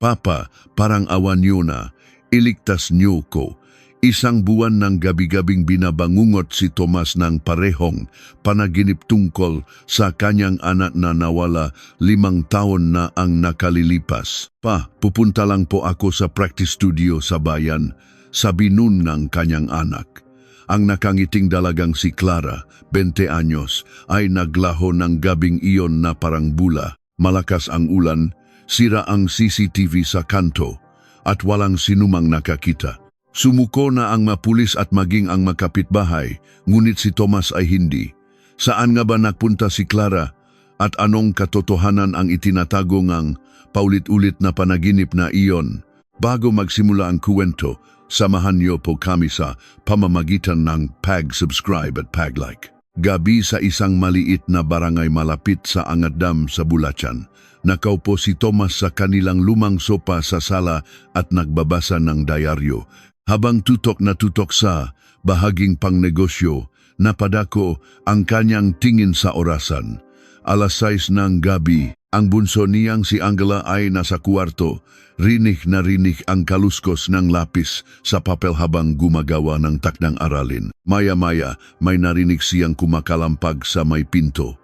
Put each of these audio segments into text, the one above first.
Papa, parang awan niyo na, iligtas niyo ko. Isang buwan ng gabi-gabing binabangungot si Tomas ng parehong panaginip tungkol sa kanyang anak na nawala 5 taon na ang nakalilipas. Pa, pupunta lang po ako sa practice studio sa bayan, sabi nun ng kanyang anak. Ang nakangiting dalagang si Clara, 20 anyos, ay naglaho ng gabing iyon na parang bula. Malakas ang ulan, sira ang CCTV sa kanto, at walang sinumang nakakita. Sumuko na ang mapulis at maging ang makapitbahay, ngunit si Tomas ay hindi. Saan nga ba nagpunta si Clara? At anong katotohanan ang itinatago ngang paulit-ulit na panaginip na iyon? Bago magsimula ang kuwento, samahan niyo po kami sa pamamagitan ng pag-subscribe at pag-like. Gabi sa isang maliit na barangay malapit sa Angadam sa Bulacan. Nakaupo si Tomas sa kanilang lumang sopa sa sala at nagbabasa ng diaryo. Habang tutok na tutok sa bahaging pangnegosyo, napadako ang kanyang tingin sa orasan. 6:00 ng gabi, ang bunso niyang si Angela ay nasa kwarto. Rinig na rinig ang kaluskos ng lapis sa papel habang gumagawa ng takdang aralin. Maya-maya, may narinig siyang kumakalampag sa may pinto.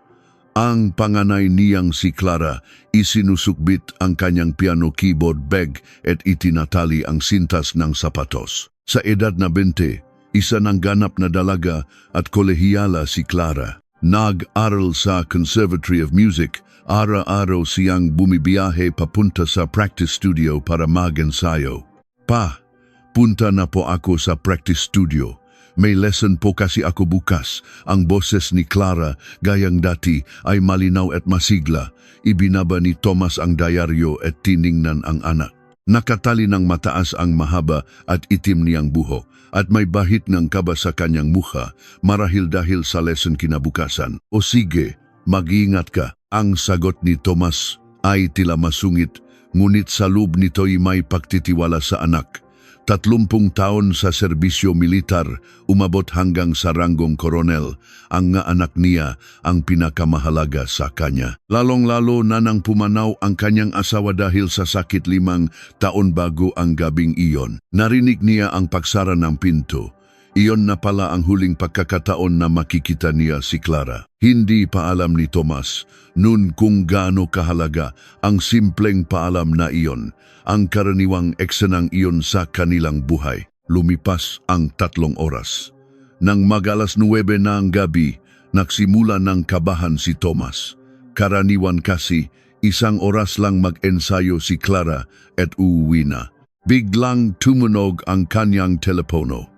Ang panganay niyang si Clara, isinusukbit ang kanyang piano keyboard bag at itinatali ang sintas ng sapatos. Sa edad na 20, isa ng ganap na dalaga at kolehiyala si Clara. Nag-aral sa Conservatory of Music, araw-araw siyang bumibiyahe papunta sa practice studio para mag-ensayo. Pa, punta na po ako sa practice studio. May lesson po kasi ako bukas. Ang boses ni Clara, gayang dati, ay malinaw at masigla. Ibinaba ni Tomas ang diaryo at tiningnan ang anak. Nakatali ng mataas ang mahaba at itim niyang buhok at may bahit ng kaba sa kanyang mukha marahil dahil sa lesson kinabukasan. O sige, mag-iingat ka. Ang sagot ni Tomas ay tila masungit, ngunit sa loob nito'y may pagtitiwala sa anak. 30 taon sa serbisyo militar, umabot hanggang sa ranggong koronel. Ang nga anak niya ang pinakamahalaga sa kanya. Lalong-lalo na nang pumanaw ang kanyang asawa dahil sa sakit 5 taon bago ang gabing iyon. Narinig niya ang pagsara ng pinto. Iyon na pala ang huling pagkakataon na makikita niya si Clara. Hindi pa alam ni Tomas noon kung gaano kahalaga ang simpleng paalam na iyon. Ang karaniwang eksenang iyon sa kanilang buhay. Lumipas ang 3 oras. Nang mag-alas 9 na ang gabi, nagsimula ng kabahan si Tomas. Karaniwan kasi, 1 oras lang mag-ensayo si Clara at uuwi na. Biglang tumunog ang kanyang telepono.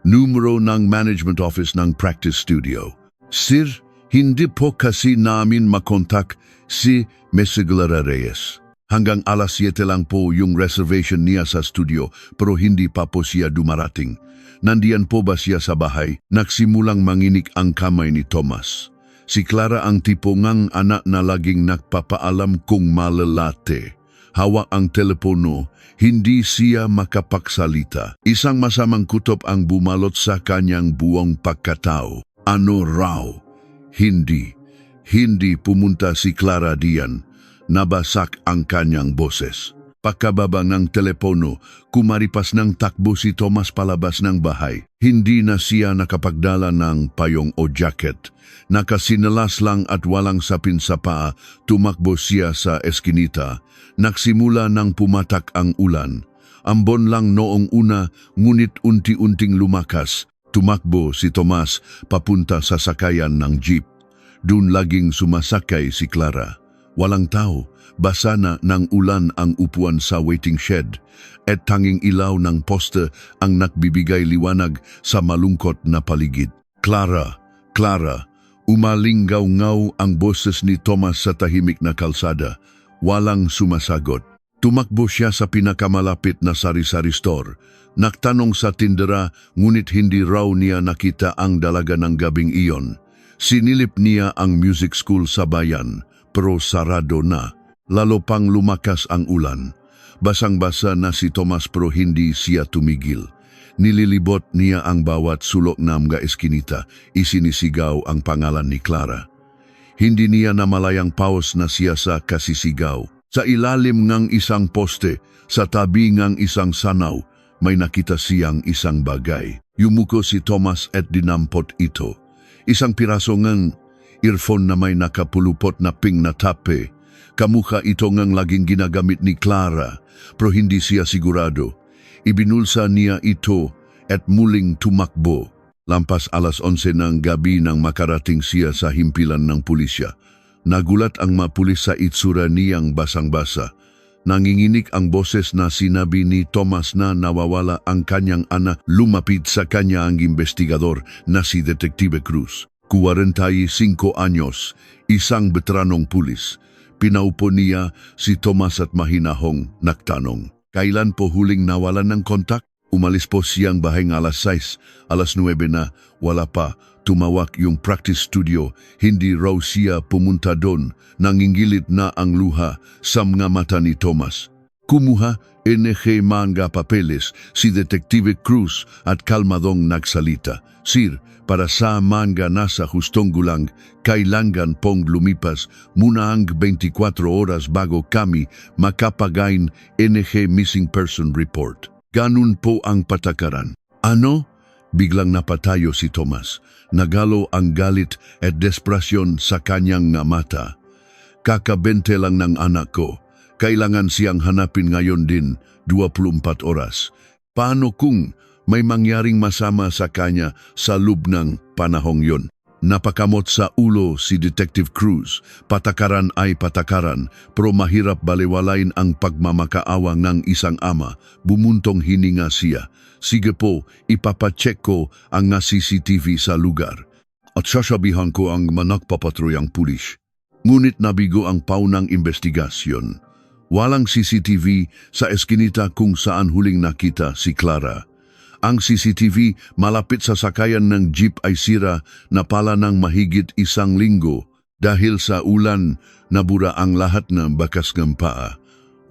Numero ng management office ng practice studio. Sir, hindi po kasi namin makontak si Mesiglara Reyes. Hanggang alas 7 lang po yung reservation niya sa studio pero hindi pa po siya dumarating. Nandiyan po ba siya sa bahay? Nagsimulang manginig ang kamay ni Tomas. Si Clara ang tipo ngang anak na laging nagpapaalam kung malalate. Hawak ang telepono, hindi siya makapagsalita. Isang masamang kutob ang bumalot sa kanyang buong pagkatao. Ano raw? Hindi pumunta si Clara diyan. Nabasak ang kanyang boses. Pagkababa ng telepono, kumaripas ng takbo si Tomas palabas ng bahay. Hindi na siya nakapagdala ng payong o jacket. Nakasinalas lang at walang sapin sa paa, tumakbo siya sa eskinita. Nagsimula nang pumatak ang ulan. Ambon lang noong una, ngunit unti-unting lumakas. Tumakbo si Tomas papunta sa sakayan ng jeep. Doon laging sumasakay si Clara. Walang tao, basa na ng ulan ang upuan sa waiting shed at tanging ilaw ng poste ang nagbibigay liwanag sa malungkot na paligid. Clara, umalinggaw-ngaw ang boses ni Tomas sa tahimik na kalsada. Walang sumasagot. Tumakbo siya sa pinakamalapit na sari-sari store. Nagtanong sa tindera ngunit hindi raw niya nakita ang dalaga ng gabing iyon. Sinilip niya ang music school sa bayan. Pero sarado na, lalo pang lumakas ang ulan. Basang-basa na si Tomas pero hindi siya tumigil. Nililibot niya ang bawat sulok ng mga eskinita, isinisigaw ang pangalan ni Clara. Hindi niya namalayang paus na siya sa kasisigaw. Sa ilalim ngang isang poste, sa tabi ngang isang sanaw, may nakita siyang isang bagay. Yumuko si Tomas at dinampot ito. Isang piraso ngang earphone na may nakapulupot na ping na tape. Kamukha ito ngang laging ginagamit ni Clara, pero hindi siya sigurado. Ibinulsa niya ito at muling tumakbo. Lampas alas 11 ng gabi nang makarating siya sa himpilan ng pulisya. Nagulat ang mga pulis sa itsura niyang basang-basa. Nanginginig ang boses na sinabi ni Tomas na nawawala ang kanyang ana. Lumapit sa kanya ang investigador na si Detective Cruz. 45 anyos, isang veteranong pulis. Pinaupo niya si Tomas at mahinahong nagtanong. Kailan po huling nawalan ng kontak? Umalis po siyang bahay ng alas 6, alas 9 na, wala pa. Tumawak yung practice studio, hindi raw siya pumunta doon. Nangingilit na ang luha sa mga mata ni Tomas. Kumuha NG mga papeles si Detective Cruz at kalmadong nagsalita. Sir, para sa mga nasa hustong gulang, kailangan pong lumipas muna ang 24 oras bago kami makapagain NG Missing Person Report. Ganun po ang patakaran. Ano? Biglang napatayo si Tomas. Nagalo ang galit at desperasyon sa kanyang nga mata. Kakabente lang ng anak ko. Kailangan siyang hanapin ngayon din 24 oras. Paano kung may mangyaring masama sa kanya sa loob ng panahong yon? Napakamot sa ulo si Detective Cruz. Patakaran ay patakaran, pero mahirap baliwalain ang pagmamakaawa ng isang ama. Bumuntong hininga siya. Sige po, ipapacheck ko ang CCTV sa lugar. At sasabihan ko ang managpapatruyang pulis. Ngunit nabigo ang paunang investigasyon. Walang CCTV sa eskinita kung saan huling nakita si Clara. Ang CCTV malapit sa sakayan ng jeep ay sira na pala ng mahigit 1 linggo dahil sa ulan nabura ang lahat ng bakas ng paa.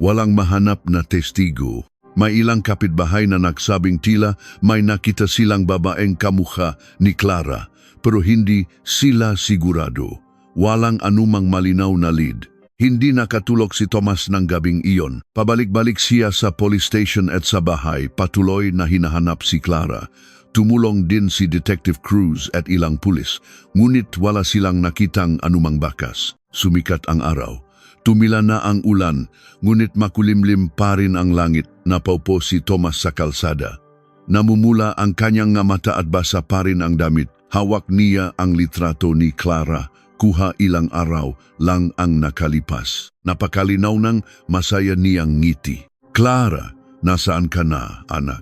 Walang mahanap na testigo. May ilang kapitbahay na nagsabing tila may nakita silang babaeng kamukha ni Clara pero hindi sila sigurado. Walang anumang malinaw na lead. Hindi nakatulog si Tomas ng gabing iyon. Pabalik-balik siya sa police station at sa bahay, patuloy na hinahanap si Clara. Tumulong din si Detective Cruz at ilang pulis, ngunit wala silang nakitang anumang bakas. Sumikat ang araw. Tumila na ang ulan, ngunit makulimlim pa rin ang langit. Napaupo si Tomas sa kalsada. Namumula ang kanyang nga mata at basa pa rin ang damit. Hawak niya ang litrato ni Clara. Kuha ilang araw lang ang nakalipas. Napakalinaw ng masaya niyang ngiti. Clara, nasaan ka na, anak?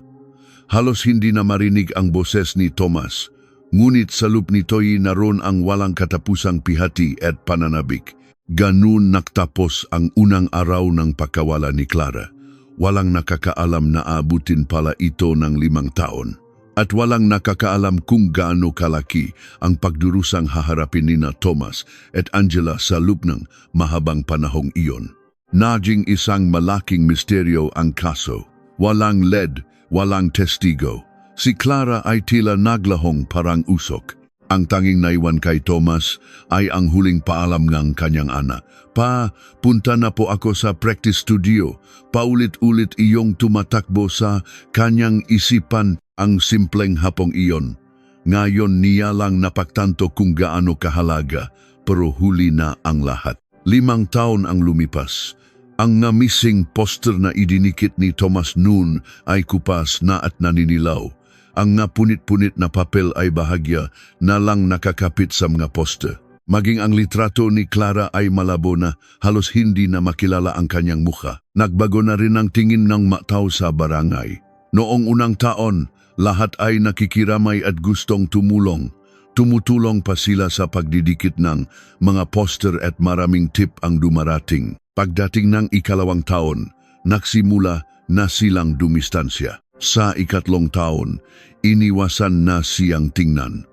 Halos hindi na marinig ang boses ni Tomas. Ngunit sa loob nito'y naroon ang walang katapusang pihati at pananabik. Ganun nagtapos ang unang araw ng pagkawala ni Clara. Walang nakakaalam na abutin pala ito ng 5 taon. At walang nakakaalam kung gaano kalaki ang pagdurusang haharapin ni Tomas at Angela sa loob ng mahabang panahong iyon. Naging isang malaking misteryo ang kaso. Walang lead, walang testigo. Si Clara ay tila naglahong parang usok. Ang tanging naiwan kay Tomas ay ang huling paalam ng kanyang anak. Pa, punta na po ako sa practice studio. Paulit-ulit iyong tumatakbo sa kanyang isipan ang simpleng hapong iyon. Ngayon niya lang napagtanto kung gaano kahalaga, pero huli na ang lahat. 5 taon ang lumipas. Ang nga missing poster na idinikit ni Tomas noon ay kupas na at naninilaw. Ang nga punit-punit na papel ay bahagya na lang nakakapit sa mga poster. Maging ang litrato ni Clara ay malabo na, halos hindi na makilala ang kanyang mukha. Nagbago na rin ang tingin ng matao sa barangay. Noong unang taon, lahat ay nakikiramay at gustong tumulong. Tumutulong pa sila sa pagdidikit ng mga poster at maraming tip ang dumarating. Pagdating ng 2 taon, nagsimula na silang dumistansya. Sa 3 taon, iniwasan na siyang tingnan.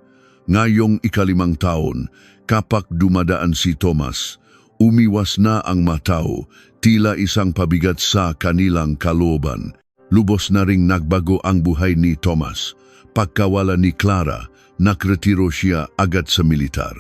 Ngayong 5 taon, kapag dumadaan si Tomas, umiwas na ang matao, tila isang pabigat sa kanilang kalooban. Lubos na ring nagbago ang buhay ni Tomas. Pagkawala ni Clara, nakretiro siya agad sa militar.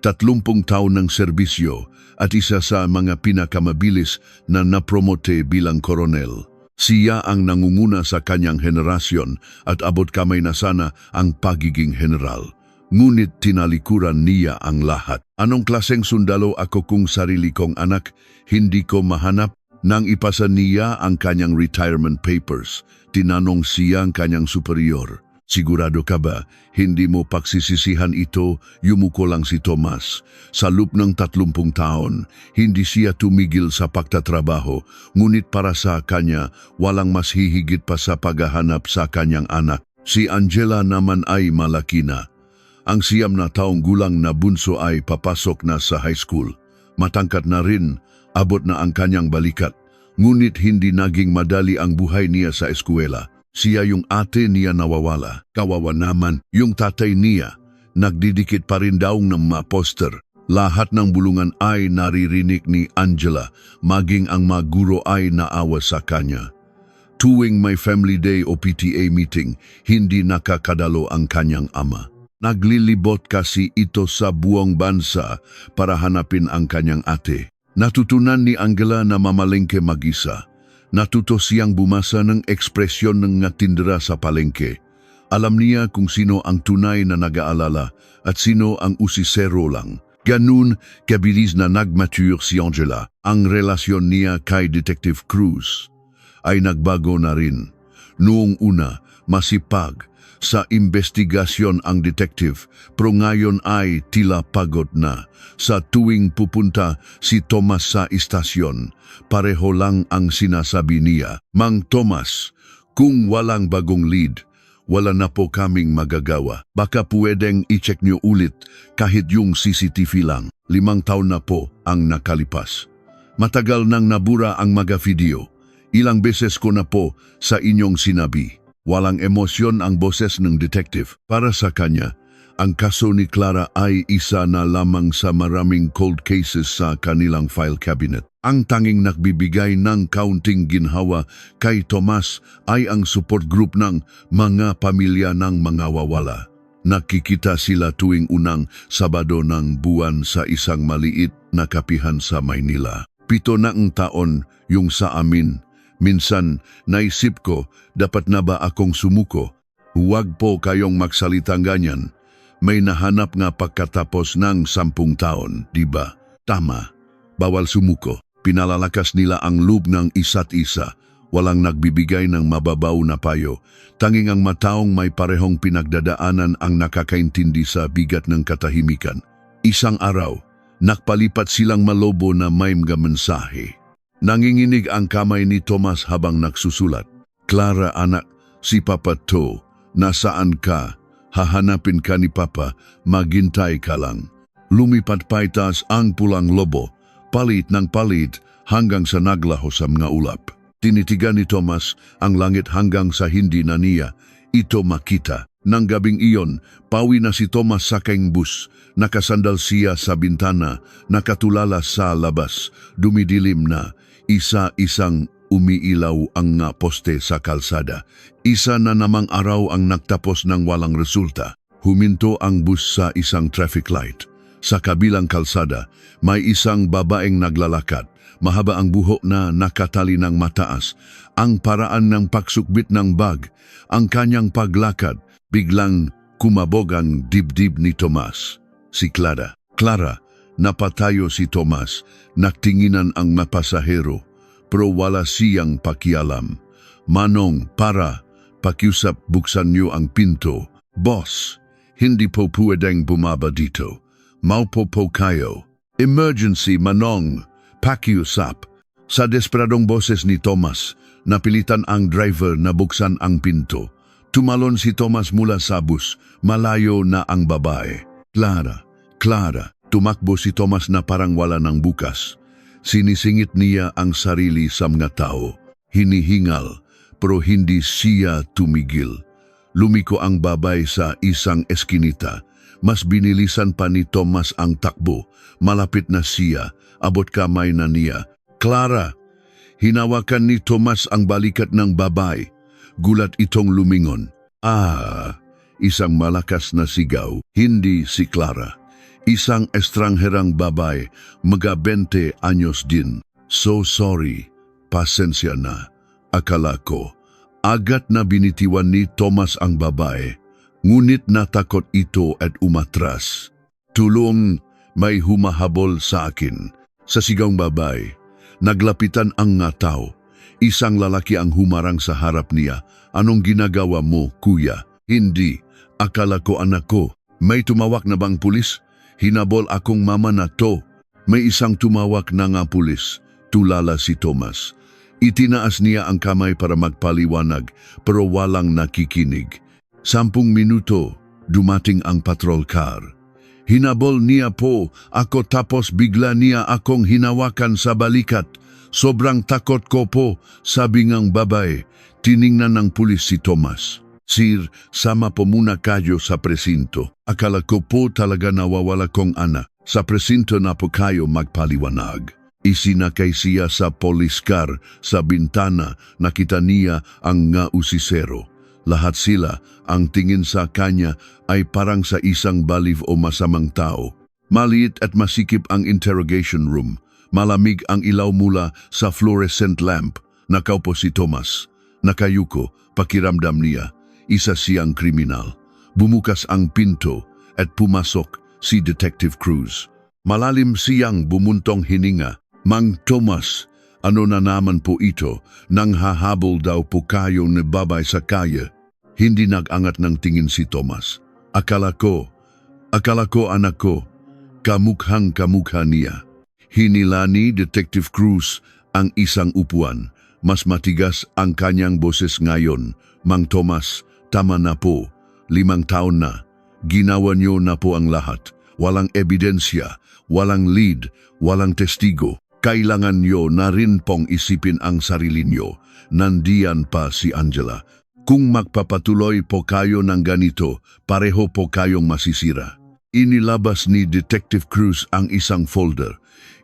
30 taon ng serbisyo at isa sa mga pinakamabilis na napromote bilang koronel. Siya ang nangunguna sa kanyang henerasyon at abot kamay na sana ang pagiging general. Ngunit tinalikuran niya ang lahat. Anong klaseng sundalo ako kung sarili kong anak? Hindi ko mahanap. Nang ipasa niya ang kanyang retirement papers, tinanong siya ang kanyang superior. Sigurado ka ba, hindi mo pagsisisihan ito? Yumuko lang si Tomas. Sa loob ng 30 taon, hindi siya tumigil sa pagtatrabaho, ngunit para sa kanya, walang mas hihigit pa sa paghahanap sa kanyang anak. Si Angela naman ay malaki na. Ang 9 na taong gulang na bunso ay papasok na sa high school. Matangkat na rin, abot na ang kanyang balikat. Ngunit hindi naging madali ang buhay niya sa eskwela. Siya yung ate niya nawawala. Kawawa naman yung tatay niya. Nagdidikit pa rin daw ng mga poster. Lahat ng bulungan ay naririnig ni Angela, maging ang mga guro ay naawa sa kanya. Tuwing may family day o PTA meeting, hindi nakakadalo ang kanyang ama. Naglilibot kasi ito sa buong bansa para hanapin ang kanyang ate. Natutunan ni Angela na mamalengke mag-isa. Natuto siyang bumasa ng ekspresyon ng mga tindera sa palengke. Alam niya kung sino ang tunay na nag-aalala at sino ang usisero lang. Ganun kabilis na nagmature si Angela. Ang relasyon niya kay Detective Cruz ay nagbago na rin. Noong una, masipag sa investigasyon ang detective, pero ngayon ay tila pagod na. Sa tuwing pupunta si Tomas sa istasyon, pareho lang ang sinasabi niya. Mang Tomas, kung walang bagong lead, wala na po kaming magagawa. Baka pwedeng i-check niyo ulit kahit yung CCTV lang. 5 taon na po ang nakalipas. Matagal nang nabura ang mga video. Ilang beses ko na po sa inyong sinabi. Walang emosyon ang boses ng detective. Para sa kanya, ang kaso ni Clara ay isa na lamang sa maraming cold cases sa kanilang file cabinet. Ang tanging nagbibigay ng kaunting ginhawa kay Tomas ay ang support group ng mga pamilya ng mga wawala. Nakikita sila tuwing unang Sabado ng buwan sa isang maliit na kapihan sa Maynila. 7 na ang taon yung sa amin. Minsan, naisip ko, dapat na ba akong sumuko? Huwag po kayong magsalitang ganyan. May nahanap nga pagkatapos ng 10 taon, di ba? Tama. Bawal sumuko. Pinalalakas nila ang loob ng isa't isa. Walang nagbibigay ng mababaw na payo. Tanging ang mataong may parehong pinagdadaanan ang nakakaintindi sa bigat ng katahimikan. Isang araw, nakpalipat silang malobo na may mga mensahe. Nanginginig ang kamay ni Tomas habang nagsusulat. Clara anak, si Papa to, nasaan ka? Hahanapin ka ni Papa, maghintay ka lang. Lumipat paitas ang pulang lobo, palit ng palit hanggang sa naglaho sa mga ulap. Tinitigan ni Tomas ang langit hanggang sa hindi na niya ito makita. Nang gabing iyon, pawi na si Tomas sa keng bus. Nakasandal siya sa bintana, nakatulala sa labas, dumidilim na. Isa-isang umiilaw ang nga poste sa kalsada. Isa na namang araw ang nagtapos ng walang resulta. Huminto ang bus sa isang traffic light. Sa kabilang kalsada, may isang babaeng naglalakad. Mahaba ang buhok na nakatali ng mataas. Ang paraan ng pagsukbit ng bag, ang kanyang paglakad, biglang kumabog ang dibdib ni Tomas. Si Clara. Clara, napatayo si Tomas, naktinginan ang mapasahero, pero wala siyang pakialam. Manong, para, pakiusap, buksan niyo ang pinto. Boss, hindi po pwedeng bumaba dito. Maupo po kayo. Emergency, Manong, pakiusap. Sa desperadong boses ni Tomas, napilitan ang driver na buksan ang pinto. Tumalon si Tomas mula sa bus, malayo na ang babae. Clara, Clara. Tumakbo si Tomas na parang wala ng bukas. Sinisingit niya ang sarili sa mga tao. Hinihingal, pero hindi siya tumigil. Lumiko ang babay sa isang eskinita. Mas binilisan pa ni Tomas ang takbo. Malapit na siya, abot kamay na niya. Clara! Hinawakan ni Tomas ang balikat ng babay. Gulat itong lumingon. Isang malakas na sigaw. Hindi si Clara. Isang estrangherang babae, mga 20 anyos din. So sorry, pasensya na. Akala ko, agad na binitiwan ni Thomas ang babae. Ngunit natakot ito at umatras. Tulong, may humahabol sa akin. Sa sigang babae, naglapitan ang nga tao. Isang lalaki ang humarang sa harap niya. Anong ginagawa mo, kuya? Hindi. Akala ko anak ko. May tumawak na bang pulis? Hinabol akong mama na to. May isang tumawak na nga pulis. Tulala si Thomas. Itinaas niya ang kamay para magpaliwanag pero walang nakikinig. 10 minuto, dumating ang patrol car. Hinabol niya po ako tapos bigla niya akong hinawakan sa balikat. Sobrang takot ko po, sabi ngang babae. Tiningnan ng pulis si Thomas. Sir, sama po muna kayo sa presinto. Akala ko po talaga nawawala kong anak. Sa presinto na po kayo magpaliwanag. Isinakay siya sa police car. Sa bintana, nakita niya ang nga usisero. Lahat sila, ang tingin sa kanya ay parang sa isang baliw o masamang tao. Maliit at masikip ang interrogation room. Malamig ang ilaw mula sa fluorescent lamp. Nakaupo si Thomas. Nakayuko, pakiramdam niya. Isa siyang kriminal. Bumukas ang pinto at pumasok si Detective Cruz. Malalim siyang bumuntong hininga. Mang Thomas, ano na naman po ito nang hahabol daw po kayo ni babay sa kaya? Hindi nag-angat ng tingin si Thomas. Akala ko anak ko, kamukhang-kamukha niya. Hinila ni Detective Cruz ang isang upuan. Mas matigas ang kanyang boses ngayon. Mang Thomas, tama na po. 5 taon na. Ginawa niyo na po ang lahat. Walang ebidensya, walang lead, walang testigo. Kailangan niyo na rin pong isipin ang sarili niyo. Nandiyan pa si Angela. Kung magpapatuloy po kayo ng ganito, pareho po kayong masisira. Inilabas ni Detective Cruz ang isang folder.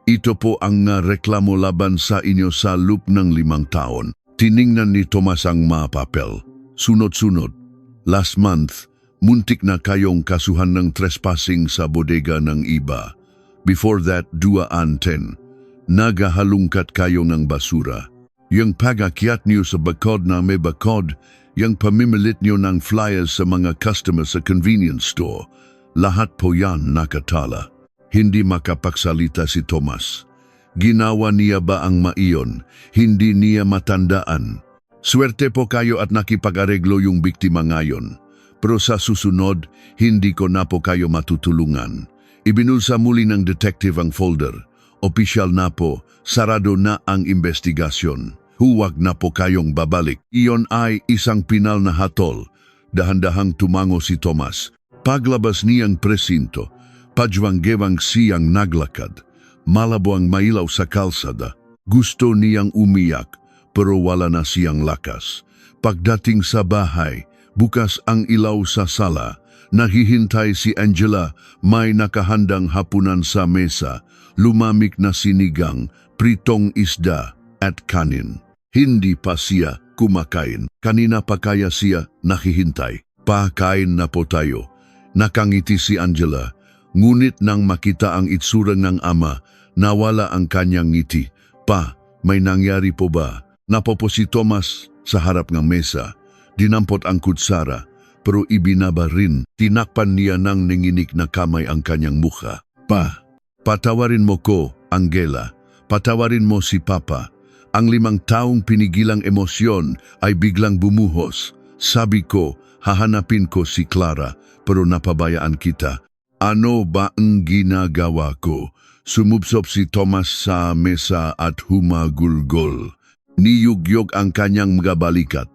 Ito po ang reklamo laban sa inyo sa loob ng 5 taon. Tiningnan ni Thomas ang mga papel. Sunod-sunod. Last month, muntik na kayong kasuhan ng trespassing sa bodega ng iba. Before that, 210. Nagahalungkat kayo ng basura. Yung pag-akyat niyo sa bakod na may bakod, yung pamimilit niyo ng flyers sa mga customer sa convenience store, lahat po yan nakatala. Hindi makapagsalita si Thomas. Ginawa niya ba ang maiyon? Hindi niya matandaan. Swerte po kayo at nakipag-areglo yung biktima ngayon. Pero sa susunod, hindi ko na po kayo matutulungan. Ibinulsa muli ng detective ang folder. Opisyal na po, sarado na ang investigasyon. Huwag na po kayong babalik. Iyon ay isang pinal na hatol. Dahan-dahang tumango si Thomas. Paglabas niyang presinto, pajwang-gewang siyang naglakad. Malabo ang mailaw sa kalsada. Gusto niyang umiyak, pero wala na siyang lakas. Pagdating sa bahay, bukas ang ilaw sa sala. Nahihintay si Angela, may nakahandang hapunan sa mesa, lumamig na sinigang, pritong isda at kanin. Hindi pa siya kumakain. Kanina pa kaya siya nakihintay. Pakain na po tayo. Nakangiti si Angela, ngunit nang makita ang itsura ng ama, nawala ang kanyang ngiti. Pa, may nangyari po ba? Napopo si Thomas sa harap ng mesa. Dinampot ang kutsara, pero ibinaba rin. Tinakpan niya ng nanginik na kamay ang kanyang mukha. Pa, patawarin mo ko, Angela. Patawarin mo si Papa. Ang 5 taong pinigilang emosyon ay biglang bumuhos. Sabi ko, hahanapin ko si Clara, pero napabayaan kita. Ano ba ang ginagawa ko? Sumubsob si Thomas sa mesa at humagulgol. Niyugyog ang kanyang mga balikat.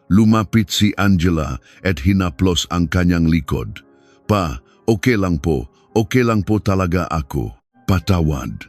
Lumapit si Angela at hinaplos ang kanyang likod. Pa, okay lang po talaga ako. Patawad.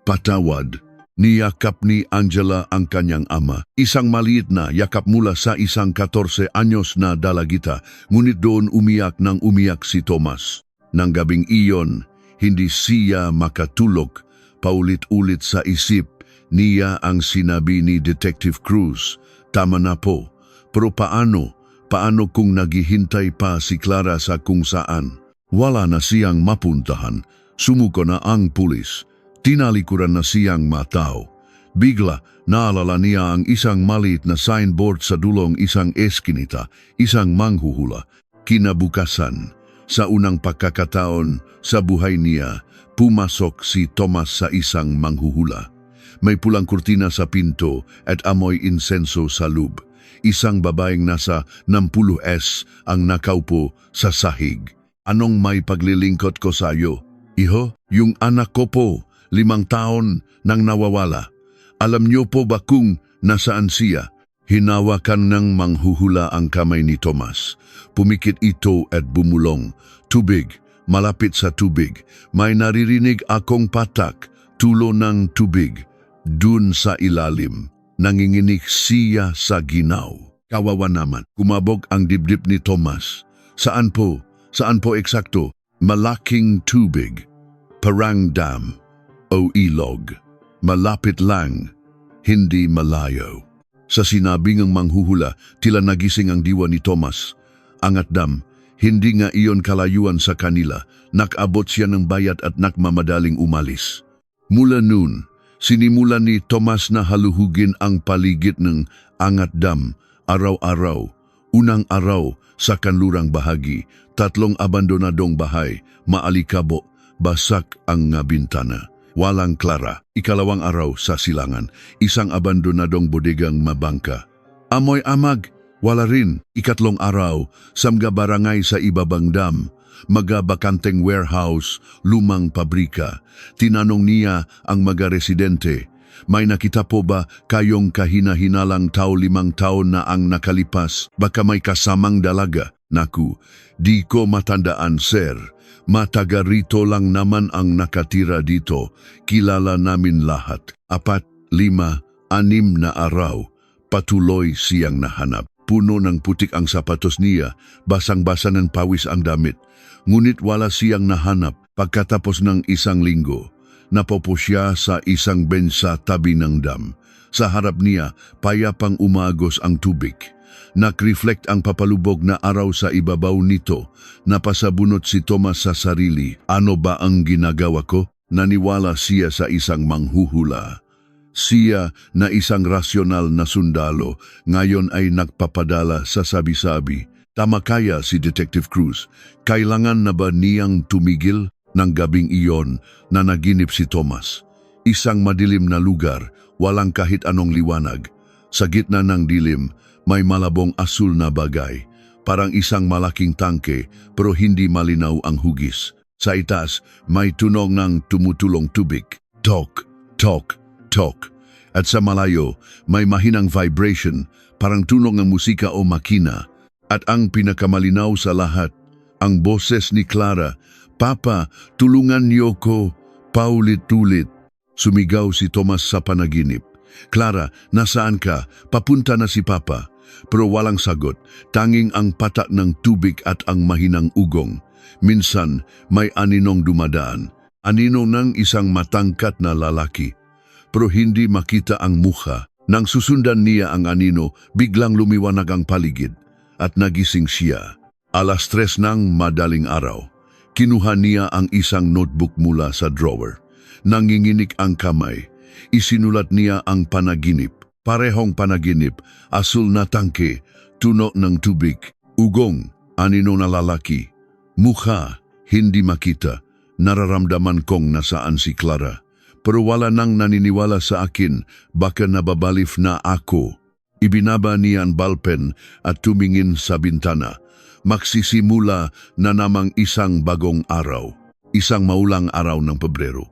Patawad. Niyakap ni Angela ang kanyang ama. Isang maliit na yakap mula sa isang 14 anyos na dalagita, ngunit doon umiyak nang umiyak si Thomas. Nang gabing iyon, hindi siya makatulog. Paulit-ulit sa isip niya ang sinabi ni Detective Cruz. Tama na po. Pero paano kung naghihintay pa si Clara sa kung saan? Wala na siyang mapuntahan. Sumuko na ang pulis. Tinalikuran na siyang matao. Bigla, naalala niya ang isang maliit na signboard sa dulong isang eskinita, isang manghuhula. Kinabukasan, sa unang pagkakataon sa buhay niya, pumasok si Tomas sa isang manghuhula. May pulang kurtina sa pinto at amoy insenso sa loob. Isang babaeng nasa 60s ang nakaupo sa sahig. Anong may paglilingkod ko sa iyo? Iho, yung anak ko po, 5 taon nang nawawala. Alam niyo po ba kung nasaan siya? Hinawakan ng manghuhula ang kamay ni Tomas. Pumikit ito at bumulong. Tubig, malapit sa tubig. May naririnig akong patak, tulo ng tubig. Dun sa ilalim, nanginginig siya sa ginaw. Kawawa naman, kumabog ang dibdib ni Tomas. Saan po? Saan po eksakto? Malaking tubig. Parang dam o ilog. Malapit lang, hindi malayo. Sa sinabing ng manghuhula, tila nagising ang diwa ni Tomas. Angat dam, hindi nga iyon kalayuan sa kanila. Nakabot siya ng bayat at nakmamadaling umalis. Mula noon, sinimulan ni Tomas na haluhugin ang paligid ng Angat Dam araw-araw. Unang araw sa kanlurang bahagi, 3 abandonadong bahay, maalikabo, basak ang nga bintana. Walang klara. Ikalawang araw sa silangan, isang abandonadong bodegang mabangka. Amoy amag, wala rin. Ikatlong araw, samga barangay sa ibabang dam, magabakanteng warehouse, lumang pabrika. Tinanong niya ang mga residente, may nakita po ba kayong kahina-hinalang tao 5 taon na ang nakalipas? Baka may kasamang dalaga. Naku, di ko matandaan, sir. Mataga rito lang naman ang nakatira dito. Kilala namin lahat. 4, 5, 6 na araw. Patuloy siyang nahanap. Puno ng putik ang sapatos niya, basang-basa ng pawis ang damit. Ngunit wala siyang nahanap. Pagkatapos ng 1 linggo, napopo siya sa isang bench sa tabi ng dam. Sa harap niya, payapang umagos ang tubig. Nakreflect ang papalubog na araw sa ibabaw nito. Napasabunot si Tomas sa sarili. Ano ba ang ginagawa ko? Naniwala siya sa isang manghuhula. Siya na isang rasyonal na sundalo, ngayon ay nagpapadala sa sabi-sabi. Tama kaya si Detective Cruz. Kailangan na ba niyang tumigil? Nang gabing iyon, nanaginip si Tomas. Isang madilim na lugar, walang kahit anong liwanag. Sa gitna ng dilim, may malabong asul na bagay. Parang isang malaking tangke, pero hindi malinaw ang hugis. Sa itaas, may tunog ng tumutulong tubig. Tok, tok, tok. At sa malayo, may mahinang vibration, parang tunog ng musika o makina. At ang pinakamalinaw sa lahat, ang boses ni Clara, Papa, tulungan niyo ko, paulit-ulit. Sumigaw si Tomas sa panaginip. Clara, nasaan ka? Papunta na si Papa. Pero walang sagot, tanging ang patak ng tubig at ang mahinang ugong. Minsan, may aninong dumadaan. Anino ng isang matangkat na lalaki. Pero hindi makita ang mukha. Nang susundan niya ang anino, biglang lumiwanag ang paligid. At nagising siya. 3:00 ng madaling araw. Kinuha niya ang isang notebook mula sa drawer. Nanginginig ang kamay. Isinulat niya ang panaginip. Parehong panaginip, asul na tangke, tuno ng tubig, ugong, anino na lalaki. Mukha, hindi makita. Nararamdaman kong nasaan si Clara. Pero wala nang naniniwala sa akin, baka nababalif na ako. Ibinaba niya ang ballpen at tumingin sa bintana. Magsisimula na namang isang bagong araw. Isang maulang araw ng Pebrero.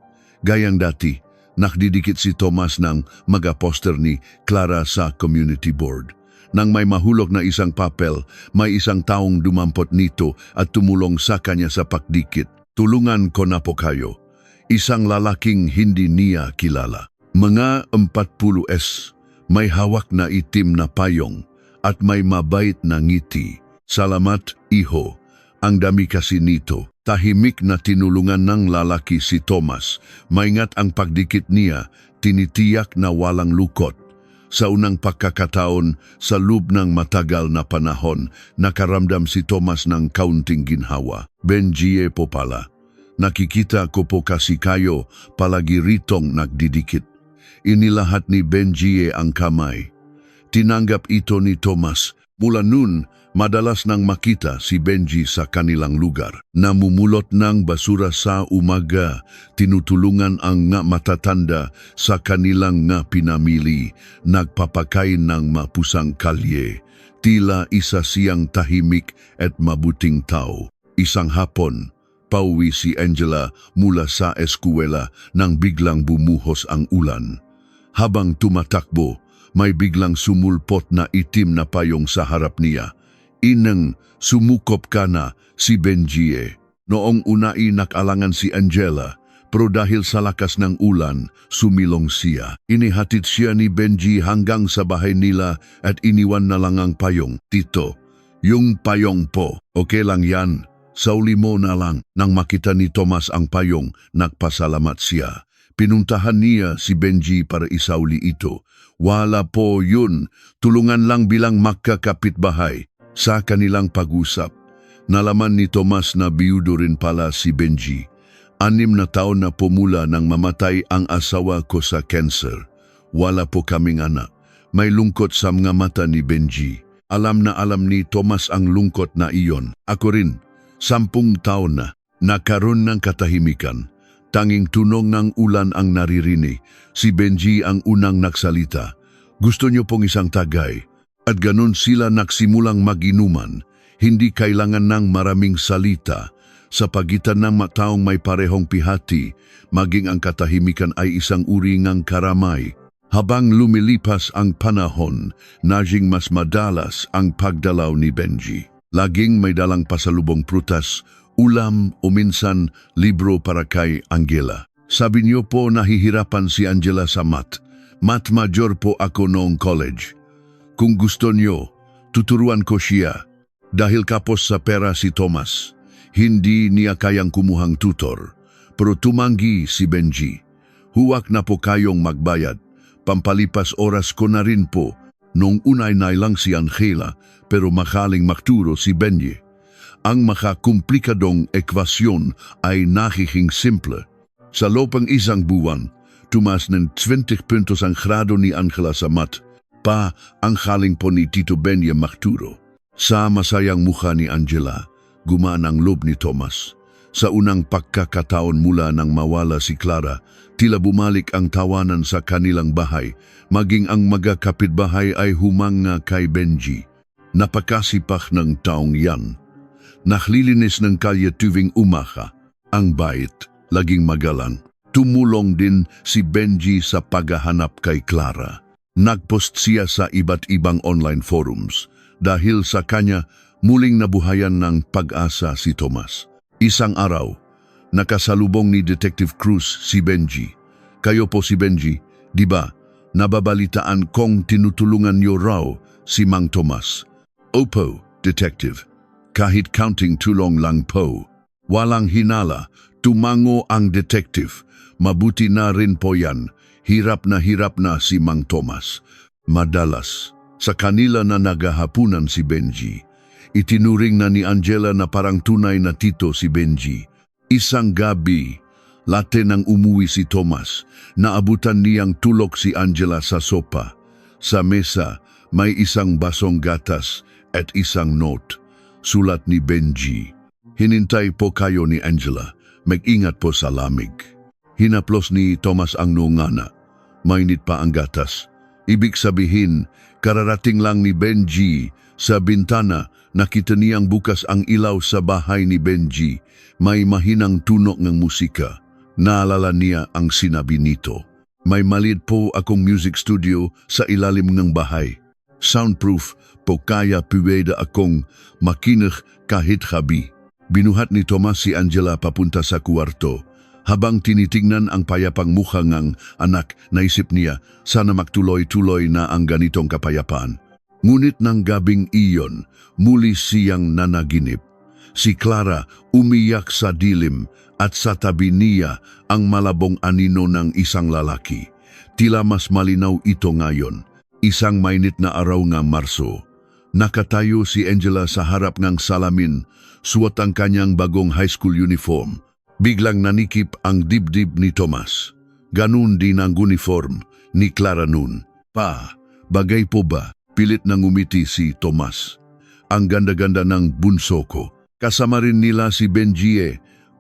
Gayang dati, nakdidikit si Tomas ng mga poster ni Clara sa community board. Nang may mahulog na isang papel, may isang taong dumampot nito at tumulong sa kanya sa pagdikit. Tulungan ko na po kayo. Isang lalaking hindi niya kilala. Mga 40s, may hawak na itim na payong at may mabait na ngiti. Salamat, iho. Ang dami kasi nito. Tahimik na tinulungan ng lalaki si Tomas. Maingat ang pagdikit niya, tinitiyak na walang lukot. Sa unang pagkakataon, sa loob ng matagal na panahon, nakaramdam si Tomas ng kaunting ginhawa. Benji po pala. Nakikita ko po kasi kayo palagi ritong nagdidikit. Inilahat ni Benji ang kamay. Tinanggap ito ni Tomas. Mula nun, madalas nang makita si Benji sa kanilang lugar. Namumulot ng basura sa umaga, tinutulungan ang nga matatanda sa kanilang nga pinamili, nagpapakain ng mapusang kalye. Tila isa siyang tahimik at mabuting tao. Isang hapon, pauwi si Angela mula sa eskwela nang biglang bumuhos ang ulan. Habang tumatakbo, may biglang sumulpot na itim na payong sa harap niya. Inang, sumukop ka na, si Benji. Noong una nakalangan si Angela, pero dahil sa lakas ng ulan, sumilong siya. Inihatid siya ni Benji hanggang sa bahay nila at iniwan na lang ang payong. Tito, yung payong po, okay lang yan. Sauli mo na lang. Nang makita ni Tomas ang payong, nagpasalamat siya. Pinuntahan niya si Benji para isauli ito. Wala po yun, tulungan lang bilang magkakapitbahay. Sa kanilang pag-usap, nalaman ni Tomas na biyudo rin pala si Benji. 6 na taon na po mula nang mamatay ang asawa ko sa cancer. Wala po kaming anak. May lungkot sa mga mata ni Benji. Alam na alam ni Tomas ang lungkot na iyon. Ako rin, 10 taon na. Nakaroon ng katahimikan. Tanging tunog ng ulan ang naririnig. Si Benji ang unang nagsalita. Gusto niyo pong isang tagay. At ganun sila nagsimulang mag-inuman. Hindi kailangan ng maraming salita. Sa pagitan ng mataong may parehong pihati, maging ang katahimikan ay isang uri ng karamay. Habang lumilipas ang panahon, naging mas madalas ang pagdalaw ni Benji. Laging may dalang pasalubong prutas, ulam o minsan libro para kay Angela. Sabi niyo po nahihirapan si Angela sa math. Math major po ako noong college. Kung gusto niyo, tuturuan ko siya. Dahil kapos sa pera si Tomas, hindi niya kayang kumuhang tutor. Pero tumanggi si Benji. Huwag na po kayong magbayad. Pampalipas oras ko na rin po. Nung unay na lang si Angela, pero makaling magturo si Benji. Ang makakomplikadong ekwasyon ay nakihing simple. Sa loob ng isang buwan, tumas ng 20 puntos ang grado ni Angela sa math, pa ang kaling po ni Tito Benji magturo. Sa masayang mukha ni Angela, gumaan ang loob ni Tomas. Sa unang pagkakataon mula nang mawala si Clara, tila bumalik ang tawanan sa kanilang bahay, maging ang magkakapitbahay ay humanga kay Benji. Napakasipak ng taong yan. Naklilinis ng kalye tuwing umaga. Ang bait, laging magalang. Tumulong din si Benji sa paghahanap kay Clara. Nagpost siya sa iba't ibang online forums. Dahil sa kanya, muling nabuhayan ng pag-asa si Tomas. Isang araw, nakasalubong ni Detective Cruz si Benji. Kayo po si Benji, di ba? Nababalitaan kong tinutulungan niyo raw si Mang Tomas. Opo, Detective. Kahit counting tulong lang po. Walang hinala, tumango ang detective. Mabuti na rin po yan. Hirap na si Mang Tomas. Madalas, sa kanila na nagahapunan si Benji. Itinuring na ni Angela na parang tunay na tito si Benji. Isang gabi, late nang umuwi si Tomas, naabutan niyang tulog si Angela sa sopa. Sa mesa, may isang basong gatas at isang note. Sulat ni Benji. Hinintay po kayo ni Angela. Mag-ingat po sa lamig. Hinaplos ni Tomas ang nungana. Mainit pa ang gatas. Ibig sabihin, kararating lang ni Benji. Sa bintana, nakita niyang bukas ang ilaw sa bahay ni Benji. May mahinang tunog ng musika. Naalala niya ang sinabi nito. May maliit po akong music studio sa ilalim ng bahay. Soundproof po kaya pwede akong makinig kahit gabi. Binuhat ni Tomas si Angela papunta sa kwarto. Habang tinitingnan ang payapang mukha ng anak, naisip niya sana magtuloy-tuloy na ang ganitong kapayapaan. Ngunit ng gabing iyon, muli siyang nanaginip. Si Clara umiyak sa dilim at sa tabi niya ang malabong anino ng isang lalaki. Tila mas malinaw ito ngayon. Isang mainit na araw nga Marso. Nakatayo si Angela sa harap ng salamin, suot ang kanyang bagong high school uniform. Biglang nanikip ang dibdib ni Tomas. Ganun din ang uniform ni Clara noon. Pa, bagay po ba? Pilit nang umiti si Tomas. Ang ganda-ganda ng bunso ko. Kasama rin nila si Benji,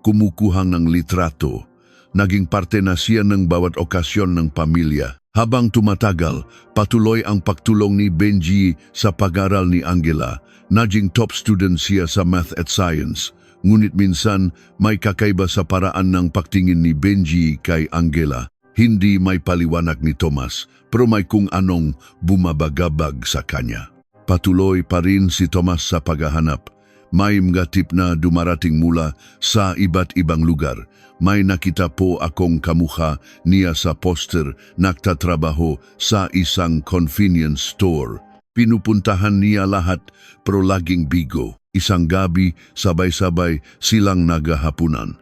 kumukuhang ng litrato. Naging parte na siya ng bawat okasyon ng pamilya. Habang tumatagal, patuloy ang pagtulong ni Benji sa pag-aral ni Angela. Naging top student siya sa math at science. Ngunit minsan may kakaiba sa paraan ng pagtingin ni Benji kay Angela. Hindi may paliwanag ni Tomas, pero may kung anong bumabagabag sa kanya. Patuloy pa rin si Tomas sa paghahanap. May mga tip na dumarating mula sa iba't ibang lugar. May nakita po akong kamukha niya sa poster nagtatrabaho sa isang convenience store. Pinupuntahan niya lahat pero laging bigo. Isang gabi, sabay-sabay silang naghahapunan.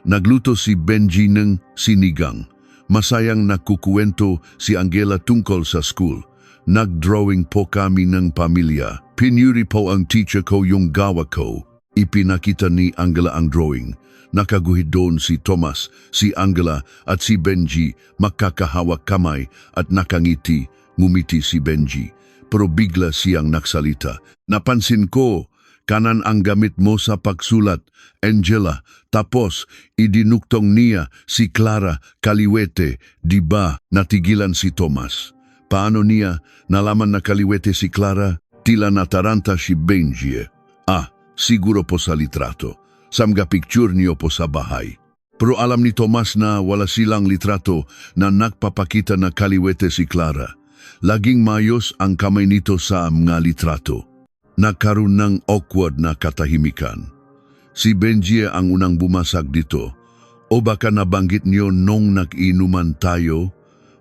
Nagluto si Benji ng sinigang. Masayang nakukuwento si Angela tungkol sa school. Nag-drawing po kami ng pamilya. Pinuri po ang teacher ko yung gawa ko. Ipinakita ni Angela ang drawing. Nakaguhit doon si Tomas, si Angela at si Benji magkakahawak kamay at nakangiti. Ngumiti si Benji. Pero bigla siyang nagsalita. Napansin ko, kanan ang gamit mo sa pagsulat, Angela. Tapos, idinuktong niya si Clara kaliwete. Diba natigilan si Tomas? Paano niya nalaman na kaliwete si Clara? Tila nataranta si Benji. Siguro po sa litrato. Samga picture niyo po sa bahay. Pero alam ni Tomas na wala silang litrato na nagpapakita na kaliwete si Clara. Laging mayos ang kamay nito sa mga litrato. Nagkaroon ng awkward na katahimikan. Si Benji ang unang bumasag dito. O baka nabanggit niyo nung nag-inuman tayo?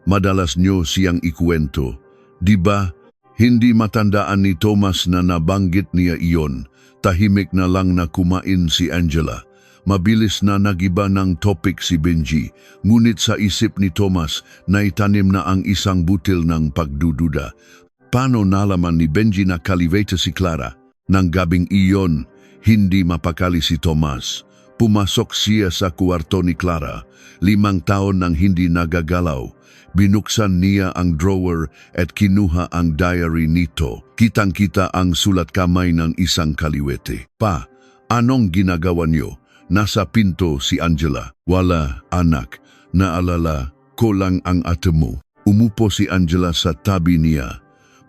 Madalas niyo siyang ikuwento. Diba, hindi matandaan ni Tomas na nabanggit niya iyon. Tahimik na lang na kumain si Angela. Mabilis na nagiba ng topic si Benji. Ngunit sa isip ni Tomas, naitanim na ang isang butil ng pagdududa. Paano nalaman ni Benji na kaliwete si Clara? Nang gabing iyon, hindi mapakali si Tomas. Pumasok siya sa kwarto ni Clara. 5 taon nang hindi nagagalaw. Binuksan niya ang drawer at kinuha ang diary nito. Kitang-kita ang sulat kamay ng isang kaliwete. Pa, anong ginagawa niyo? Nasa pinto si Angela. Wala, anak. Naalala ko lang ang ate mo. Umupo si Angela sa tabi niya.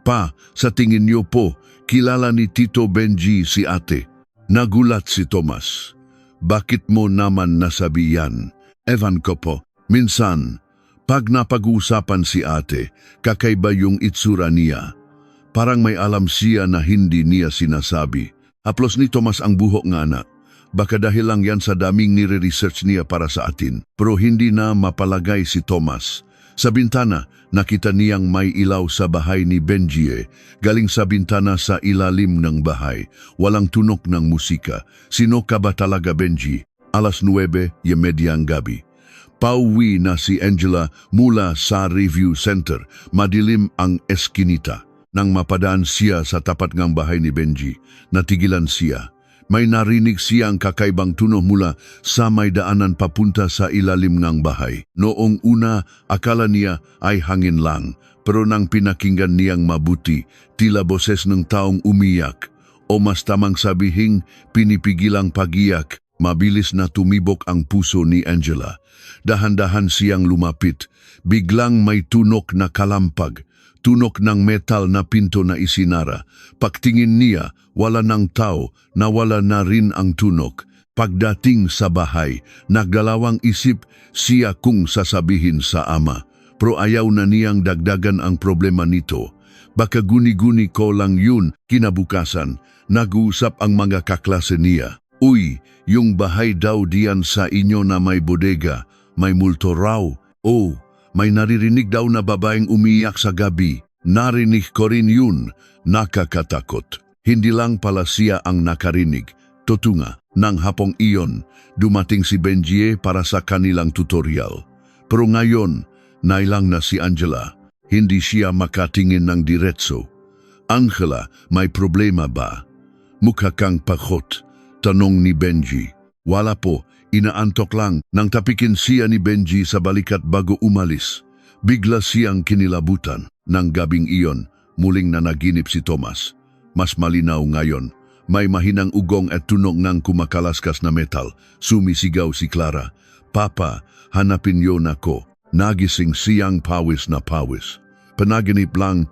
Pa, sa tingin niyo po, kilala ni Tito Benji si ate. Nagulat si Tomas. Bakit mo naman nasabi yan? Ewan ko po. Minsan, pag napag-uusapan si ate, kakaiba yung itsura niya. Parang may alam siya na hindi niya sinasabi. Haplos ni Tomas ang buhok nga anak. Baka dahil lang yan sa daming nire-research niya para sa atin. Pero hindi na mapalagay si Tomas. Sa bintana, nakita niyang may ilaw sa bahay ni Benji. Galing sa bintana sa ilalim ng bahay. Walang tunog ng musika. Sino ka ba talaga, Benji? 9:30 ang gabi. Pauwi na si Angela mula sa review center. Madilim ang eskinita. Nang mapadaan siya sa tapat ng bahay ni Benji, natigilan siya. May narinig siyang kakaibang tunog mula sa may daanan papunta sa ilalim ng bahay. Noong una, akala niya ay hangin lang. Pero nang pinakinggan niyang mabuti, tila boses ng taong umiyak. O mas tamang sabihing pinipigilang pagiyak. Mabilis na tumibok ang puso ni Angela. Dahan-dahan siyang lumapit. Biglang may tunok na kalampag. Tunok ng metal na pinto na isinara. Pagtingin niya, wala ng tao, nawala na rin ang tunok. Pagdating sa bahay, nagdalawang isip siya kung sasabihin sa ama. Pero ayaw na niyang dagdagan ang problema nito. Baka guni-guni ko lang yun. Kinabukasan, nag-uusap ang mga kaklase niya. Uy, yung bahay daw diyan sa inyo na may bodega, may multo raw. Oh, may naririnig daw na babaeng umiyak sa gabi. Narinig ko rin yun. Nakakatakot. Hindi lang pala siya ang nakarinig. Totunga, nang hapong iyon, dumating si Benji para sa kanilang tutorial. Pero ngayon, nailang na si Angela. Hindi siya makatingin ng diretso. Angela, may problema ba? Mukha kang pakot, tanong ni Benji. Wala po, inaantok lang. Nang tapikin siya ni Benji sa balikat bago umalis, bigla siyang kinilabutan. Nang gabing iyon, muling nanaginip si Tomas. Mas malinaw ngayon. May mahinang ugong at tunog ng kumakalaskas na metal. Sumisigaw si Clara. Papa, hanapin yon ako. Nagising siyang pawis na pawis. Panaginip lang,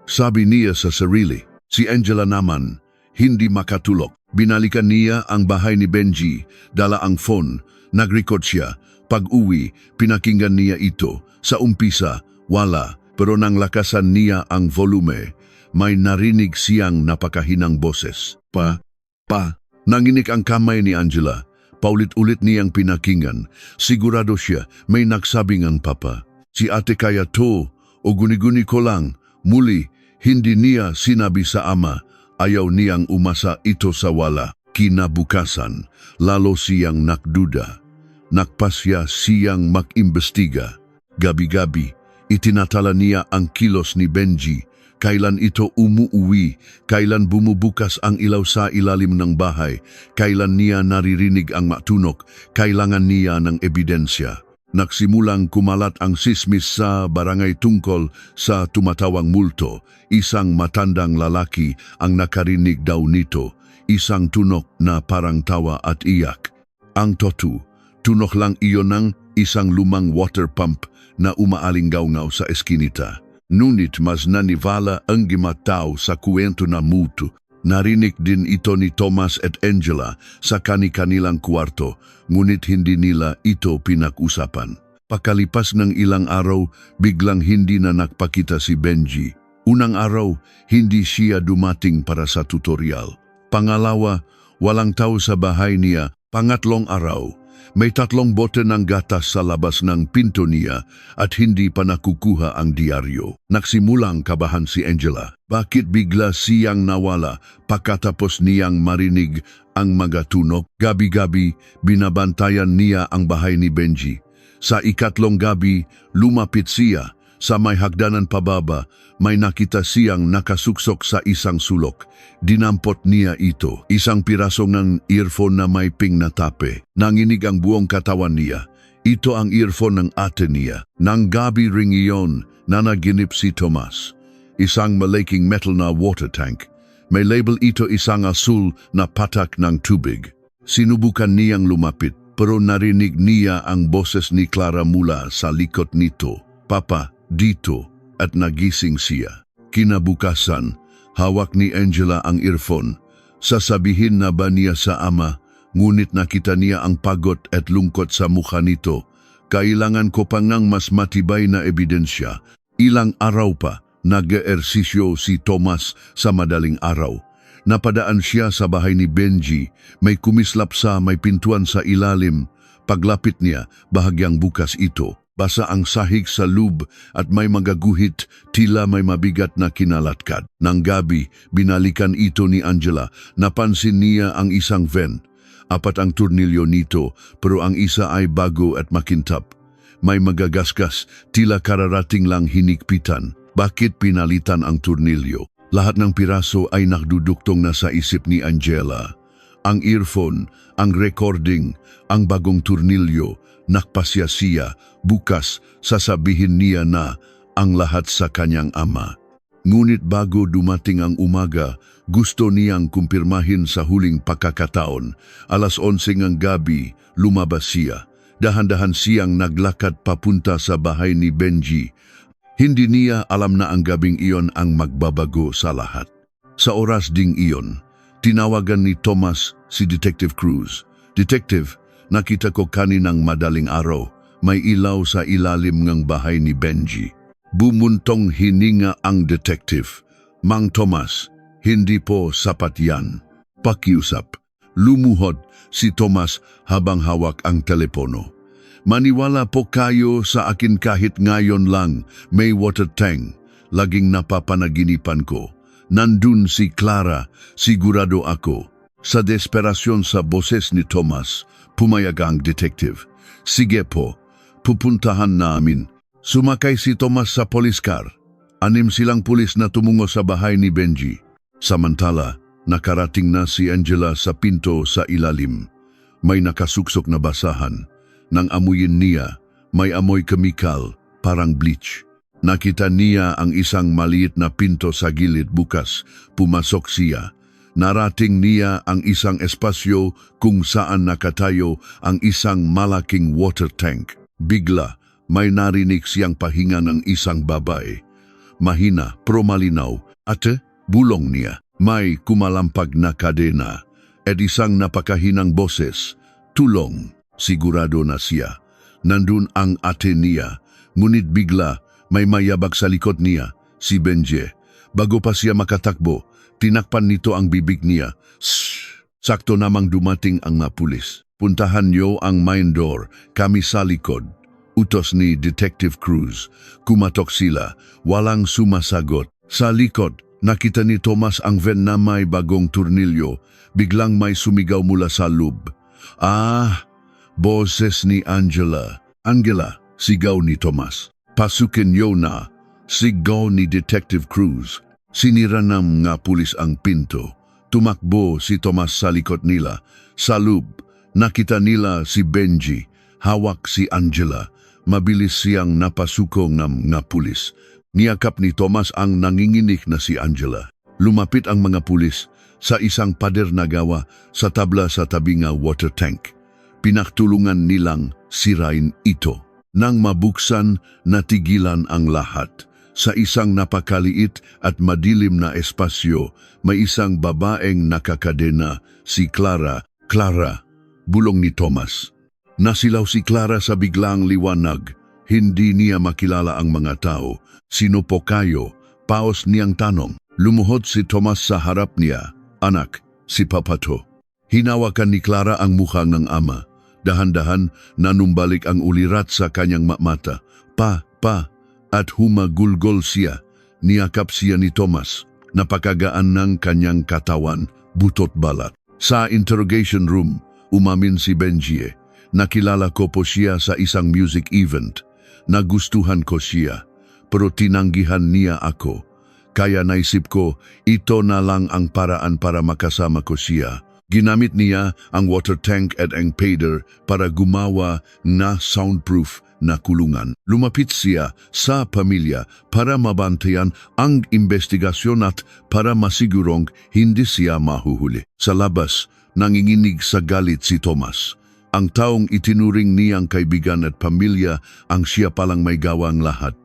sabi niya sa sarili. Si Angela naman, hindi makatulog. Binalikan niya ang bahay ni Benji, dala ang phone, nag-record siya. Pag-uwi, pinakinggan niya ito. Sa umpisa, wala, pero nang lakasan niya ang volume, may narinig siyang napakahinang boses. Pa. Nanginig ang kamay ni Angela. Paulit-ulit niyang pinakinggan. Sigurado siya may nagsabing ang papa. Si ate kaya to, o guni-guni ko lang. Muli, hindi niya sinabi sa ama. Ayaw niyang umasa ito sa wala. Kinabukasan, lalo siyang nakduda. Nakpasya siyang mag-imbestiga. Gabi-gabi, itinatala niya ang kilos ni Benji. Kailan ito umuuwi, kailan bumubukas ang ilaw sa ilalim ng bahay, kailan niya naririnig ang matunok, kailangan niya ng ebidensya. Nagsimulang kumalat ang sismis sa barangay tungkol sa tumatawang multo. Isang matandang lalaki ang nakarinig daw nito, isang tunok na parang tawa at iyak. Ang tunok lang iyon ng isang lumang water pump na umaalingaw-ngaw sa eskinita. Ngunit mas naniwala ang gimataw sa kwento na multo. Narinig din ito ni Tomas at Angela sa kani-kanilang kwarto, ngunit hindi nila ito pinag-usapan. Pakalipas ng ilang araw, biglang hindi na nagpakita si Benji. Unang araw, hindi siya dumating para sa tutorial. Pangalawa, walang tao sa bahay niya. Pangatlong araw, may 3 bote ng gatas sa labas ng pinto niya at hindi pa nakukuha ang diaryo. Nagsimulang kabahan si Angela. Bakit bigla siyang nawala pagkatapos niyang marinig ang mga tunog? Gabi-gabi, binabantayan niya ang bahay ni Benji. Sa ikatlong gabi, lumapit siya. Sa may hagdanan pababa, may nakita siyang nakasuksok sa isang sulok. Dinampot niya ito, isang piraso ng earphone na may ping na tape. Nanginig ang buong katawan niya. Ito ang earphone ng ate niya. Nang gabi ring iyon, nanaginip si Tomas. Isang malaking metal na water tank. May label ito isang asul na patak ng tubig. Sinubukan niyang lumapit, pero narinig niya ang boses ni Clara mula sa likod nito. Papa, dito, at nagising siya. Kinabukasan, hawak ni Angela ang earphone. Sasabihin na ba niya sa ama, ngunit nakita niya ang pagod at lungkot sa mukha nito. Kailangan ko pa ngang mas matibay na ebidensya. Ilang araw pa, nag-eersisyo si Tomas sa madaling araw. Napadaan siya sa bahay ni Benji. May kumislap sa may pintuan sa ilalim. Paglapit niya, bahagyang bukas ito. Basa ang sahig sa loob at may magaguhit, tila may mabigat na kinalatkad. Nang gabi, binalikan ito ni Angela. Napansin niya ang isang vent. 4 ang turnilyo nito, pero ang isa ay bago at makintab. May magagasgas, tila kararating lang hinigpitan. Bakit pinalitan ang turnilyo? Lahat ng piraso ay nakduduktong na sa isip ni Angela. Ang earphone, ang recording, ang bagong turnilyo, nakpasya siya. Bukas, sasabihin niya na ang lahat sa kanyang ama. Ngunit bago dumating ang umaga, gusto niyang kumpirmahin sa huling pagkakataon. 11:00 ng gabi, lumabas siya. Dahan-dahan siyang naglakad papunta sa bahay ni Benji. Hindi niya alam na ang gabing iyon ang magbabago sa lahat. Sa oras ding iyon, tinawagan ni Tomas si Detective Cruz. Detective, nakita ko kaninang madaling araw. May ilaw sa ilalim ng bahay ni Benji. Bumuntong hininga ang detective. Mang Tomas, hindi po sapat yan. Pakiusap. Lumuhod si Tomas habang hawak ang telepono. Maniwala po kayo sa akin kahit ngayon lang may water tank. Laging napapanaginipan ko. Nandun si Clara, sigurado ako. Sa desperasyon sa boses ni Tomas, pumayag ang detective. Sige po. Pupuntahan namin. Sumakay si Tomas sa police car. 6 silang pulis na tumungo sa bahay ni Benji. Samantala, nakarating na si Angela sa pinto sa ilalim. May nakasuksok na basahan. Nang amuyin niya, may amoy kemikal, parang bleach. Nakita niya ang isang maliit na pinto sa gilid bukas. Pumasok siya. Narating niya ang isang espasyo kung saan nakatayo ang isang malaking water tank. Bigla, may narinig siyang pahinga ng isang babae. Mahina, pero malinaw. Ate, bulong niya. May kumalampag na kadena. At isang napakahinang boses. Tulong. Sigurado na siya. Nandun ang ate niya. Ngunit bigla, may mayabag sa likod niya, si Benji. Bago pa siya makatakbo, tinakpan nito ang bibig niya. Shhh! Sakto namang dumating ang mga pulis. Puntahan niyo ang main door, kami sa likod. Utos ni Detective Cruz. Kumatok sila, walang sumasagot. Sa likod, nakita ni Tomas ang van na may bagong turnilyo. Biglang may sumigaw mula sa loob. Ah, boses ni Angela. Angela, sigaw ni Tomas. Pasukin niyo na, sigaw ni Detective Cruz. Sinira ng mga pulis ang pinto. Tumakbo si Tomas sa likod nila. Sa loob, nakita nila si Benji. Hawak si Angela. Mabilis siyang napasukong ng mga pulis. Niyakap ni Tomas ang nanginginig na si Angela. Lumapit ang mga pulis sa isang pader na gawa sa tabla sa tabi ng water tank. Pinaktulungan nilang sirain ito. Nang mabuksan, natigilan ang lahat. Sa isang napakaliit at madilim na espasyo, may isang babaeng nakakadena, si Clara. Clara, bulong ni Tomas. Nasilaw si Clara sa biglang liwanag. Hindi niya makilala ang mga tao. Sino po kayo? Paos niyang tanong. Lumuhod si Tomas sa harap niya. Anak, si Papato. Hinawakan ni Clara ang mukha ng ama. Dahan-dahan nanumbalik ang ulirat sa kanyang mata. Pa, at humagulgol siya. Niyakap siya ni Tomas. Napakagaan ng kanyang katawan, butot balat. Sa interrogation room, umamin si Benji. Nakilala ko po siya sa isang music event. Nagustuhan ko siya, pero tinanggihan niya ako. Kaya naisip ko, ito na lang ang paraan para makasama ko siya. Ginamit niya ang water tank at ang pader para gumawa na soundproof na kulungan. Lumapit siya sa pamilya para mabantayan ang investigasyon at para masigurong hindi siya mahuhuli. Sa labas, nanginginig sa galit si Tomas. Ang taong itinuring niyang kaibigan at pamilya ang siya palang may gawang lahat.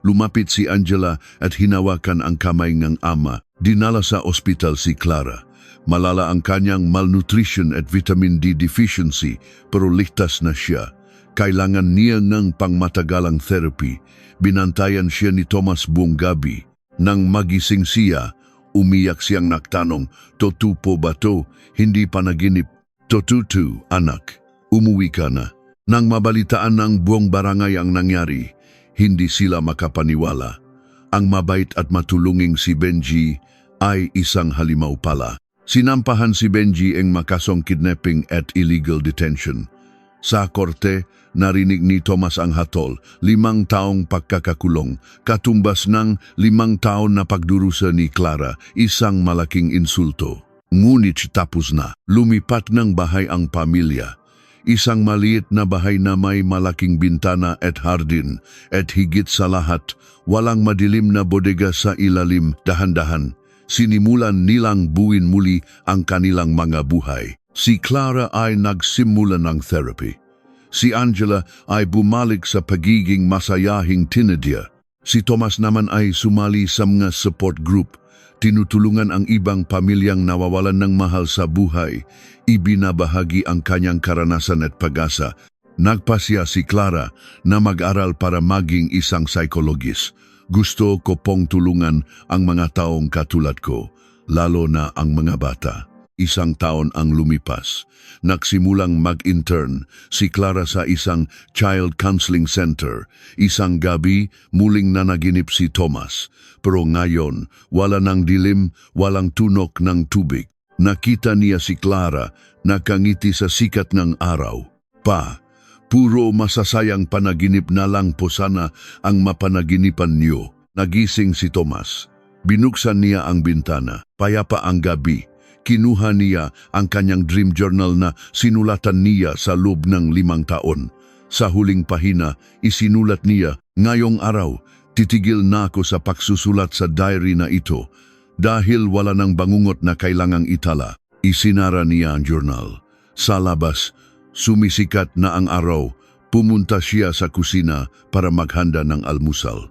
Lumapit si Angela at hinawakan ang kamay ng ama. Dinala sa ospital si Clara. Malala ang kanyang malnutrition at vitamin D deficiency pero ligtas na siya. Kailangan niya ng pangmatagalang therapy. Binantayan siya ni Tomas buong gabi. Nang magising siya, umiyak siyang nagtanong, "Totoo po ba to? Hindi panaginip." "Totoo, anak. Umuwi ka na." Nang mabalitaan ng buong barangay ang nangyari, hindi sila makapaniwala. Ang mabait at matulunging si Benji ay isang halimaw pala. Sinampahan si Benji ang makasong kidnapping at illegal detention. Sa korte, narinig ni Tomas ang hatol, 5 taong pagkakakulong, katumbas ng 5 taon na pagdurusa ni Clara, isang malaking insulto. Ngunit tapos na, lumipat ng bahay ang pamilya. Isang maliit na bahay na may malaking bintana at hardin, at higit sa lahat, walang madilim na bodega sa ilalim. Dahan-dahan, sinimulan nilang buuin muli ang kanilang mga buhay. Si Clara ay nagsimula ng therapy. Si Angela ay bumalik sa pagiging masayahing teenager. Si Tomas naman ay sumali sa mga support group. Tinutulungan ang ibang pamilyang nawawalan ng mahal sa buhay. Ibinabahagi ang kanyang karanasan at pag-asa. Nagpasya si Clara na mag-aral para maging isang psychologist. Gusto ko pong tulungan ang mga taong katulad ko, lalo na ang mga bata. 1 taon ang lumipas. Nagsimulang mag-intern si Clara sa isang child counseling center. Isang gabi, muling nanaginip si Tomas. Pero ngayon, wala nang dilim, walang tunok ng tubig. Nakita niya si Clara nakangiti sa sikat ng araw. Pa, Puro masasayang panaginip na lang po sana ang mapanaginipan niyo. Nagising si Tomas. Binuksan niya ang bintana. Payapa ang gabi. Kinuha niya ang kanyang dream journal na sinulatan niya sa loob ng 5 taon. Sa huling pahina, isinulat niya, "Ngayong araw, titigil na ako sa pagsusulat sa diary na ito dahil wala ng bangungot na kailangang itala." Isinara niya ang journal. Sa labas, sumisikat na ang araw. Pumunta siya sa kusina para maghanda ng almusal.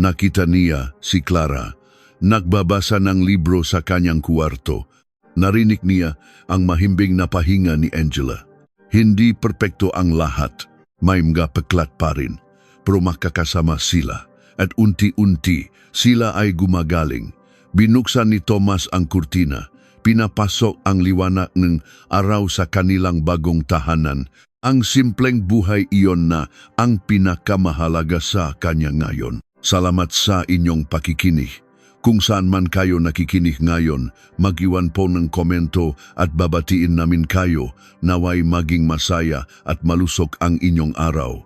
Nakita niya si Clara, nagbabasa ng libro sa kanyang kuwarto. Narinig niya ang mahimbing na pahinga ni Angela. Hindi perpekto ang lahat. May mga peklat pa rin. Pero makakasama sila. At unti-unti sila ay gumagaling. Binuksan ni Tomas ang kurtina. Pinapasok ang liwanag ng araw sa kanilang bagong tahanan. Ang simpleng buhay iyon na ang pinakamahalaga sa kanya ngayon. Salamat sa inyong pakikinig. Kung saan man kayo nakikinig ngayon, mag-iwan po ng komento at babatiin namin kayo naway maging masaya at malusog ang inyong araw.